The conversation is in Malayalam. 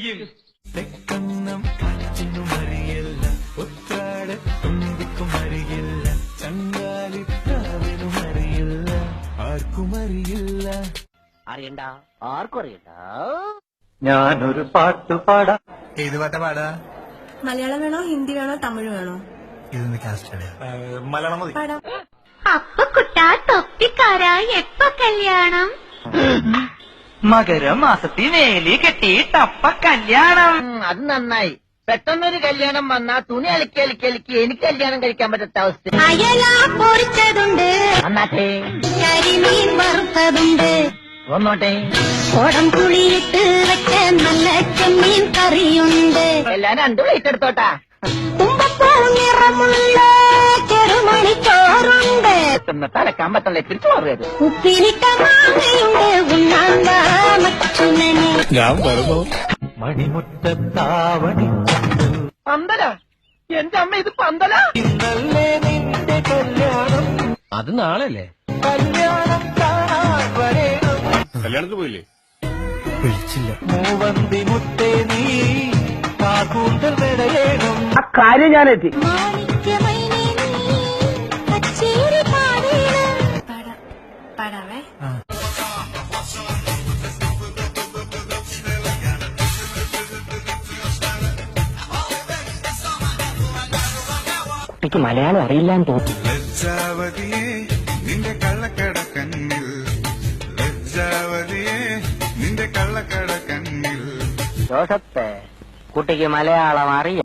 ചെയ്യും. തെക്കന്നം അച്ഛനും അറിയില്ല, ഉത്രാട് തുമ്പിക്കും അറിയില്ല, ചങ്കാലിത്താവിനും അറിയില്ല, ആർക്കും അറിയില്ല. അറിയണ്ട, ആർക്കും അറിയണ്ട. ഞാനൊരു പാട്ട് പാടാം. ഏത് പാട്ടാ പാടാ? മലയാളം വേണോ, ഹിന്ദി വേണോ, തമിഴ് വേണോ? ഇതൊന്ന് കാസ്റ്റ് മലയാളം മതി. പാടാം. അപ്പൊ കുട്ടാ തൊപ്പിക്കാരാ എപ്പ കല്യാണം? മകരമാസത്തിൽ വേലി കെട്ടി തപ്പ കല്യാണം. അത് നന്നായി. പെട്ടെന്നൊരു കല്യാണം വന്നാ തുണി അലക്കി എനിക്ക് കല്യാണം കഴിക്കാൻ പറ്റാത്ത അവസ്ഥ. അയല പൊരിച്ചതുണ്ട്, നന്നാട്ടെ, കരിമീൻ വറുത്തതുണ്ട്, ഒന്നോട്ടെ, കുടം പുളിയിട്ട് വെച്ച നല്ല ചെമ്മീൻ കറിയുണ്ട്, എല്ലാം 2 പ്ലേറ്റ് എടുത്തോട്ടാ. തുമ്പപ്പൂ നിറമുള്ള ചെറുമണി ചോറുണ്ട്, തലക്കാൻ പറ്റല്ലേ തിരിച്ചു മാറിയത്. ഉപ്പിലിട്ട മാങ്ങയുണ്ട്, ഉണ്ണാൻ വാ മച്ചുനനെ. ഞാൻ പറഞ്ഞു മണിമുറ്റത്താവണി പന്തല, എന്റെ അമ്മ ഇത് പന്തല. ഇന്നല്ലേ നിന്റെ കല്യാണം, അത് നാളെയല്ലേ? കല്യാണം കാണാൻ വരേണം. കല്യാണത്തിന് പോയില്ലേ? വിളിച്ചില്ല. മൂവന്തി മുത്തേ നീ കാക്കൂന്തൽ വിടയേണം. മാണിക്യമൈനേ നീ കച്ചേരി പാടേണം. പാടാവേ. കുട്ടിക്ക് മലയാളം അറിയില്ലാന്ന് തോന്നുന്നു. ലജ്ജാവതിയെ നിന്റെ കള്ളക്കട കണ്ണിൽ, ലജ്ജാവതിയെ നിന്റെ കള്ളക്കട കണ്ണിൽ. ജോസഫ്, കുട്ടിക്ക് മലയാളം അറിയാം.